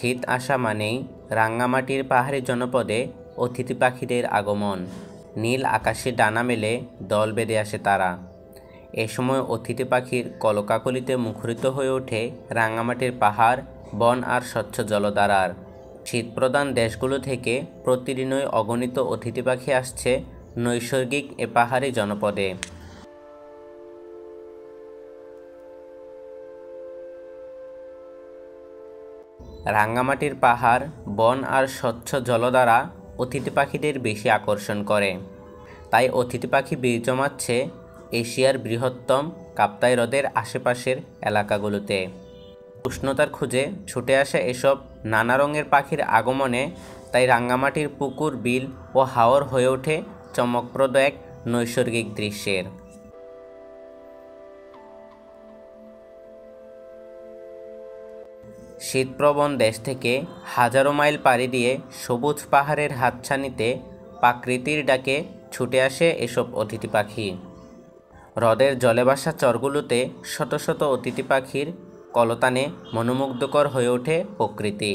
শীত আসা মানেই রাঙ্গামাটির পাহাড়ি জনপদে অতিথি পাখিদের আগমন। নীল আকাশে ডানা মেলে দল বেঁধে আসে তারা। এ সময় অতিথি পাখির কলকাকলিতে মুখরিত হয়ে ওঠে রাঙ্গামাটির পাহাড়, বন আর স্বচ্ছ জলধারার। শীতপ্রধান দেশগুলো থেকে প্রতিদিনই অগণিত অতিথি পাখি আসছে নৈসর্গিক এ পাহাড়ি জনপদে। রাঙ্গামাটির পাহাড়, বন আর স্বচ্ছ জলধারা অতিথি পাখিদের বেশি আকর্ষণ করে। তাই অতিথি পাখি ভিড় জমাচ্ছে এশিয়ার বৃহত্তম কাপ্তাই হ্রদের আশেপাশের এলাকাগুলোতে। উষ্ণতার খুঁজে ছুটে আসা এসব নানা রঙের পাখির আগমনে তাই রাঙ্গামাটির পুকুর, বিল ও হাওর হয়ে ওঠে চমকপ্রদ এক নৈসর্গিক দৃশ্যের। শীতপ্রবণ দেশ থেকে হাজারো মাইল পাড়ি দিয়ে সবুজ পাহাড়ের হাতছানিতে প্রকৃতির ডাকে ছুটে আসে এসব অতিথি পাখি। হ্রদের জলে ভাসা চরগুলোতে শত শত অতিথি পাখির কলতানে মনোমুগ্ধকর হয়ে ওঠে প্রকৃতি।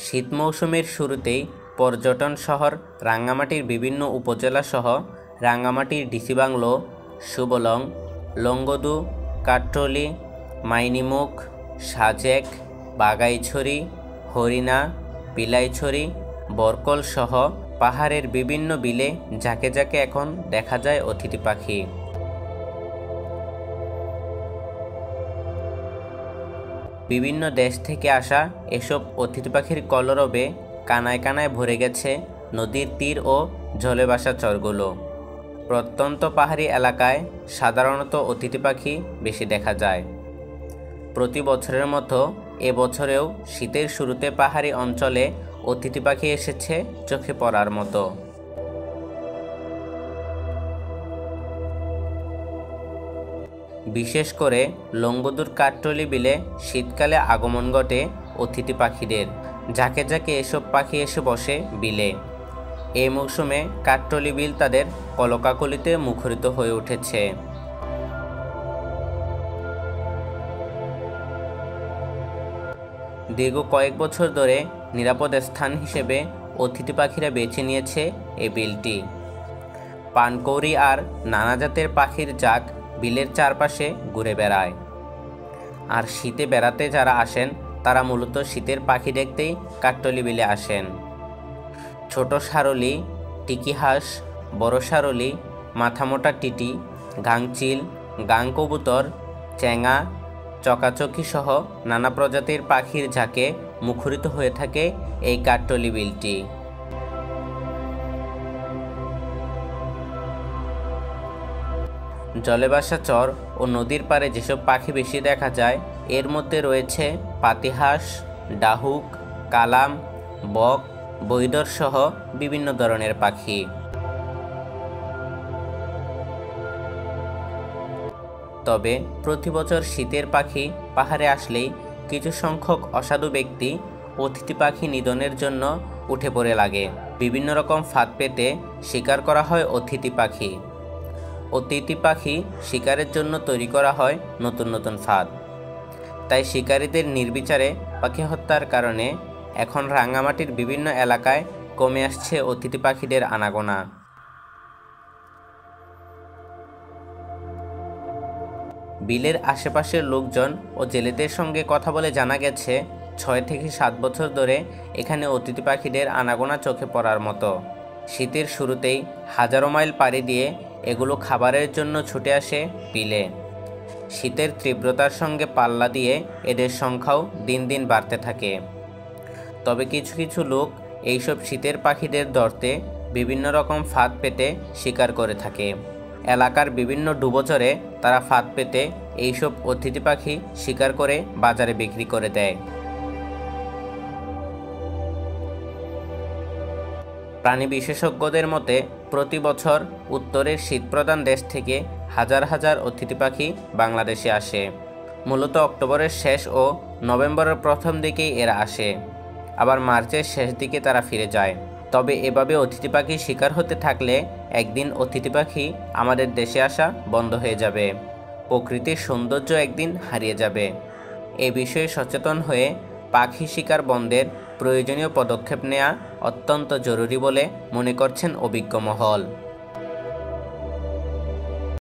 শীত মৌসুমের শুরুতেই পর্যটন শহর রাঙ্গামাটির বিভিন্ন উপজেলা সহ রাঙ্গামাটির ডিসি বাংলো, সুবলং, লংগদু, কাট্রলি, মাইনিমুখ, সাজেক, বাগাইছড়ি, হরিণা, বিলাইছড়ি, বরকল সহ পাহাড়ের বিভিন্ন বিলে ঝাঁকে ঝাঁকে এখন দেখা যায় অতিথি পাখি। বিভিন্ন দেশ থেকে আসা এসব অতিথি পাখির কলরবে কানায় কানায় ভরে গেছে নদীর তীর ও জলে ভাসা চরগুলো। প্রত্যন্ত পাহাড়ি এলাকায় সাধারণত অতিথি পাখি বেশি দেখা যায়। প্রতি বছরের মতো এবছরেও শীতের শুরুতে পাহাড়ি অঞ্চলে অতিথি পাখি এসেছে চোখে পড়ার মতো। বিশেষ করে লংগদুর কাট্রলি বিলে শীতকালে আগমন ঘটে অতিথি পাখিদের। ঝাঁকে ঝাঁকে এসব পাখি এসে বসে বিলে। এই মৌসুমে কাট্রলি বিল তাদের কলকাকলিতে মুখরিত হয়ে উঠেছে। দীর্ঘ কয়েক বছর ধরে নিরাপদ স্থান হিসেবে অতিথি পাখিরা বেছে নিয়েছে এই বিলটি। পানকৌড়ি আর নানা জাতের পাখির ঝাঁক বিলের চারপাশে ঘুরে বেড়ায়। আর শীতে বেড়াতে যারা আসেন তারা মূলত শীতের পাখি দেখতেই কাট্রলি বিলে আসেন। ছোট সারলি, টিকি হাঁস, বড় সারলি, মাথামোটা টিটি, গাংচিল, গাং কবুতর, চেঙা, চকাচকি সহ নানা প্রজাতির পাখির ঝাঁকে মুখরিত হয়ে থাকে এই কাট্রলি বিলটি। জলে ভাসা চর ও নদীর পাড়ে যেসব পাখি বেশি দেখা যায় এর মধ্যে রয়েছে পাতিহাঁস, ডাহুক, কালাম, বক, বৈদর সহ বিভিন্ন ধরনের পাখি। তবে প্রতি বছর শীতের পাখি পাহাড়ে আসলেই কিছু সংখ্যক অসাধু ব্যক্তি অতিথি পাখি নিধনের জন্য উঠে পড়ে লাগে। বিভিন্ন রকম ফাঁদ পেতে শিকার করা হয় অতিথি পাখি। অতিথি পাখি শিকারের জন্য তৈরি করা হয় নতুন নতুন ফাঁদ। তাই শিকারীদের নির্বিচারে পাখি হত্যার কারণে এখন রাঙ্গামাটির বিভিন্ন এলাকায় কমে আসছে অতিথি পাখিদের আনাগোনা। বিলের আশেপাশের লোকজন ও জেলেদের সঙ্গে কথা বলে জানা গেছে 6 থেকে 7 বছর ধরে এখানে অতিথি পাখিদের আনাগোনা চোখে পড়ার মতো। শীতের শুরুতেই হাজারো মাইল পাড়ি দিয়ে এগুলো খাবারের জন্য ছুটে আসে বিলে। শীতের তীব্রতার সঙ্গে পাল্লা দিয়ে এদের সংখ্যাও দিন দিন বাড়তে থাকে। তবে কিছু কিছু লোক এইসব শীতের পাখিদের ধরতে বিভিন্ন রকম ফাঁদ পেতে শিকার করে থাকে। এলাকার বিভিন্ন ডুবোচরে তারা ফাঁদ পেতে এইসব অতিথি পাখি শিকার করে বাজারে বিক্রি করে দেয়। প্রাণী বিশেষজ্ঞদের মতে প্রতি বছর উত্তরের শীতপ্রধান দেশ থেকে হাজার হাজার অতিথি পাখি বাংলাদেশে আসে। মূলত অক্টোবরের শেষ ও নভেম্বরের প্রথম দিকেই এরা আসে, আবার মার্চের শেষ দিকে তারা ফিরে যায়। তবে এভাবে অতিথি পাখির শিকার হতে থাকলে একদিন অতিথি পাখি আমাদের দেশে আসা বন্ধ হয়ে যাবে, প্রকৃতির সৌন্দর্য একদিন হারিয়ে যাবে। এ বিষয়ে সচেতন হয়ে পাখি শিকার বন্ধের প্রয়োজনীয় পদক্ষেপ নেওয়া অত্যন্ত জরুরি বলে মনে করছেন অভিজ্ঞ মহল।